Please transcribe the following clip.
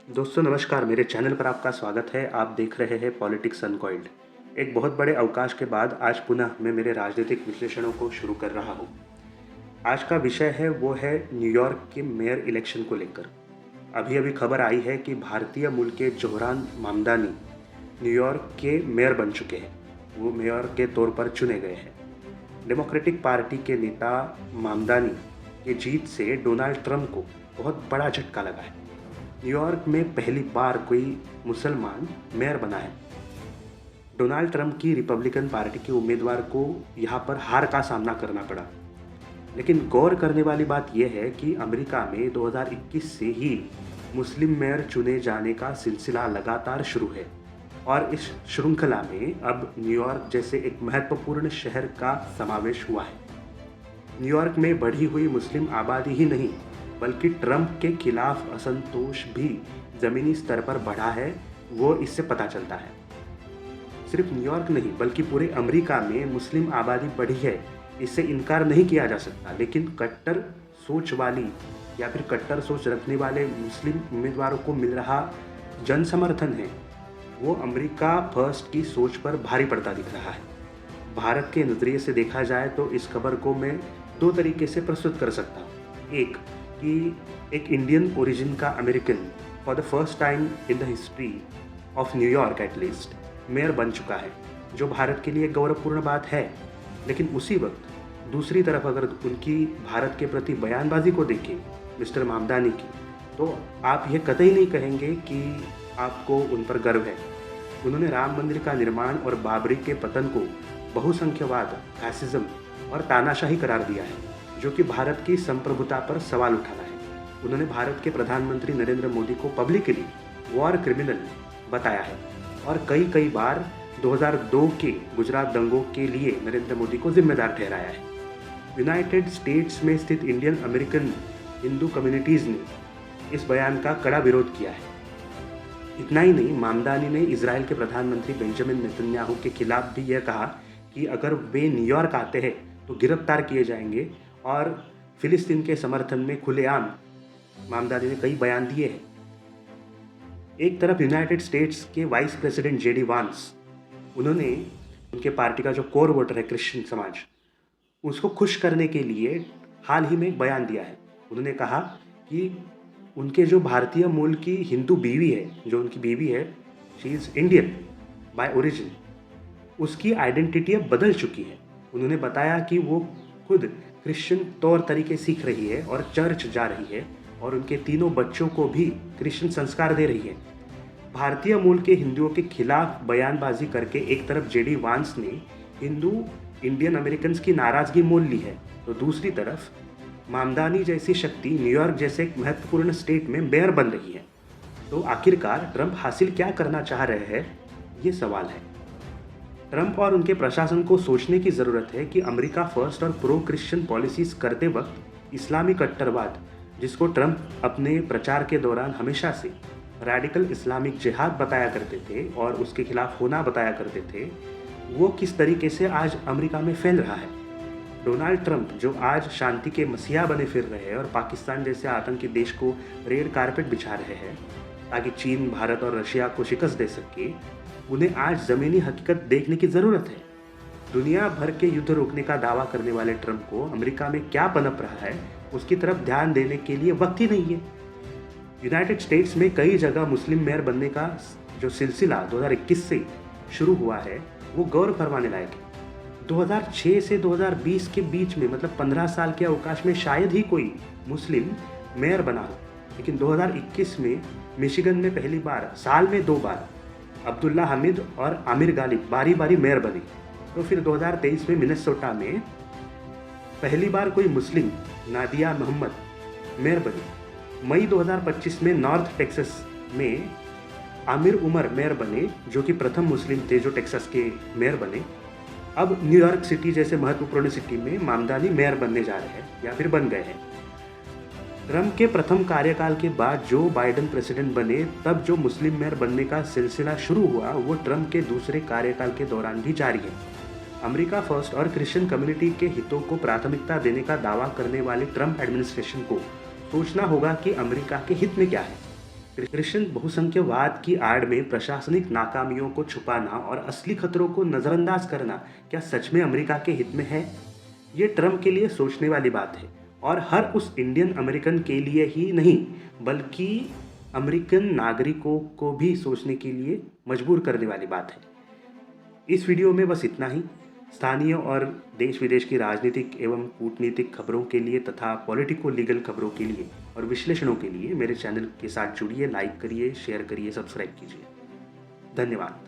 दोस्तों नमस्कार, मेरे चैनल पर आपका स्वागत है। आप देख रहे हैं पॉलिटिक्स अनकॉइल्ड। एक बहुत बड़े अवकाश के बाद आज पुनः मैं मेरे राजनीतिक विश्लेषणों को शुरू कर रहा हूँ। आज का विषय है वो है न्यूयॉर्क के मेयर इलेक्शन को लेकर। अभी अभी खबर आई है कि भारतीय मूल के जोहरान मामदानी न्यूयॉर्क के मेयर बन चुके हैं। वो मेयर के तौर पर चुने गए हैं। डेमोक्रेटिक पार्टी के नेता मामदानी की जीत से डोनाल्ड ट्रंप को बहुत बड़ा झटका लगा है। न्यूयॉर्क में पहली बार कोई मुसलमान मेयर बना है। डोनाल्ड ट्रंप की रिपब्लिकन पार्टी के उम्मीदवार को यहाँ पर हार का सामना करना पड़ा। लेकिन गौर करने वाली बात यह है कि अमेरिका में 2021 से ही मुस्लिम मेयर चुने जाने का सिलसिला लगातार शुरू है और इस श्रृंखला में अब न्यूयॉर्क जैसे एक महत्वपूर्ण शहर का समावेश हुआ है। न्यूयॉर्क में बढ़ी हुई मुस्लिम आबादी ही नहीं बल्कि ट्रंप के खिलाफ असंतोष भी ज़मीनी स्तर पर बढ़ा है, वो इससे पता चलता है। सिर्फ न्यूयॉर्क नहीं बल्कि पूरे अमेरिका में मुस्लिम आबादी बढ़ी है, इससे इनकार नहीं किया जा सकता। लेकिन कट्टर सोच वाली या फिर कट्टर सोच रखने वाले मुस्लिम उम्मीदवारों को मिल रहा जन समर्थन है वो अमेरिका फर्स्ट की सोच पर भारी पड़ता दिख रहा है। भारत के नज़रिए से देखा जाए तो इस खबर को मैं दो तरीके से प्रस्तुत कर सकता हूँ। एक कि एक इंडियन ओरिजिन का American for the first time in the history of New York at least mayor बन चुका है, जो भारत के लिए गौरवपूर्ण बात है। लेकिन उसी वक्त दूसरी तरफ अगर उनकी भारत के प्रति बयानबाजी को देखें मिस्टर मामदानी की, तो आप ये कतई नहीं कहेंगे कि आपको उन पर गर्व है। उन्होंने राम मंदिर का निर्माण और बाबरी के पतन को बहुसंख्यवाद, फैसिज्म और तानाशाही करार दिया है, जो कि भारत की संप्रभुता पर सवाल उठाना है। उन्होंने भारत के प्रधानमंत्री नरेंद्र मोदी को पब्लिकली वॉर क्रिमिनल बताया है और कई बार 2002 के गुजरात दंगों के लिए नरेंद्र मोदी को जिम्मेदार ठहराया है। यूनाइटेड स्टेट्स में स्थित इंडियन अमेरिकन हिंदू कम्युनिटीज़ ने इस बयान का कड़ा विरोध किया है। इतना ही नहीं, मामदानी ने इजराइल के प्रधानमंत्री बेंजामिन नेतन्याहू के खिलाफ भी यह कहा कि अगर वे न्यूयॉर्क आते हैं तो गिरफ्तार किए जाएंगे और फिलिस्तीन के समर्थन में खुलेआम मामदानी ने कई बयान दिए हैं। एक तरफ यूनाइटेड स्टेट्स के वाइस प्रेसिडेंट जेडी वांस, उन्होंने उनके पार्टी का जो कोर वोटर है क्रिश्चियन समाज, उसको खुश करने के लिए हाल ही में एक बयान दिया है। उन्होंने कहा कि उनके जो भारतीय मूल की हिंदू बीवी है, जो उनकी बीवी है, she is Indian by origin, उसकी आइडेंटिटी अब बदल चुकी है। उन्होंने बताया कि वो खुद क्रिश्चियन तौर तरीके सीख रही है और चर्च जा रही है और उनके तीनों बच्चों को भी क्रिश्चियन संस्कार दे रही है। भारतीय मूल के हिंदुओं के खिलाफ बयानबाजी करके एक तरफ जेडी वांस ने हिंदू इंडियन अमेरिकन की नाराज़गी मोल ली है, तो दूसरी तरफ मामदानी जैसी शक्ति न्यूयॉर्क जैसे एक महत्वपूर्ण स्टेट में मेयर बन रही है। तो आखिरकार ट्रंप हासिल क्या करना चाह रहे हैं, ये सवाल है। ट्रंप और उनके प्रशासन को सोचने की ज़रूरत है कि अमेरिका फर्स्ट और प्रो क्रिश्चियन पॉलिसीज़ करते वक्त इस्लामी कट्टरवाद, जिसको ट्रंप अपने प्रचार के दौरान हमेशा से रैडिकल इस्लामिक जिहाद बताया करते थे और उसके खिलाफ होना बताया करते थे, वो किस तरीके से आज अमेरिका में फैल रहा है। डोनाल्ड ट्रंप जो आज शांति के मसीहा बने फिर रहे हैं और पाकिस्तान जैसे आतंकी देश को रेड कारपेट बिछा रहे हैं ताकि चीन, भारत और रशिया को शिकस्त दे सके, उन्हें आज ज़मीनी हकीकत देखने की ज़रूरत है। दुनिया भर के युद्ध रोकने का दावा करने वाले ट्रंप को अमेरिका में क्या पनप रहा है, उसकी तरफ ध्यान देने के लिए वक्त ही नहीं है। यूनाइटेड स्टेट्स में कई जगह मुस्लिम मेयर बनने का जो सिलसिला 2021 से शुरू हुआ है, वो गौर फरमाने लायक है। 2006 से 2020 के बीच में, मतलब 15 साल के अवकाश में शायद ही कोई मुस्लिम मेयर बना हो, लेकिन 2021 में मिशिगन में पहली बार, साल में 2 बार अब्दुल्ला हमीद और आमिर गालिब बारी बारी मेयर बने। तो फिर 2023 में मिनेसोटा में पहली बार कोई मुस्लिम, नादिया मोहम्मद, मेयर बनी। मई 2025 में नॉर्थ टेक्सास में आमिर उमर मेयर बने, जो कि प्रथम मुस्लिम थे जो टेक्सास के मेयर बने। अब न्यूयॉर्क सिटी जैसे महत्वपूर्ण सिटी में मामदानी मेयर बनने जा रहे हैं या फिर बन गए हैं। ट्रंप के प्रथम कार्यकाल के बाद जो बाइडेन प्रेसिडेंट बने, तब जो मुस्लिम मेयर बनने का सिलसिला शुरू हुआ वो ट्रंप के दूसरे कार्यकाल के दौरान भी जारी है। अमेरिका फर्स्ट और क्रिश्चियन कम्युनिटी के हितों को प्राथमिकता देने का दावा करने वाले ट्रंप एडमिनिस्ट्रेशन को सोचना होगा कि अमेरिका के हित में क्या है। क्रिश्चियन बहुसंख्यवाद की आड़ में प्रशासनिक नाकामियों को छुपाना और असली खतरों को नज़रअंदाज करना क्या सच में अमेरिका के हित में है? ये ट्रंप के लिए सोचने वाली बात है और हर उस इंडियन अमेरिकन के लिए ही नहीं बल्कि अमेरिकन नागरिकों को भी सोचने के लिए मजबूर करने वाली बात है। इस वीडियो में बस इतना ही। स्थानीय और देश विदेश की राजनीतिक एवं कूटनीतिक खबरों के लिए तथा पॉलिटिको लीगल खबरों के लिए और विश्लेषणों के लिए मेरे चैनल के साथ जुड़िए, लाइक करिए, शेयर करिए, सब्सक्राइब कीजिए। धन्यवाद।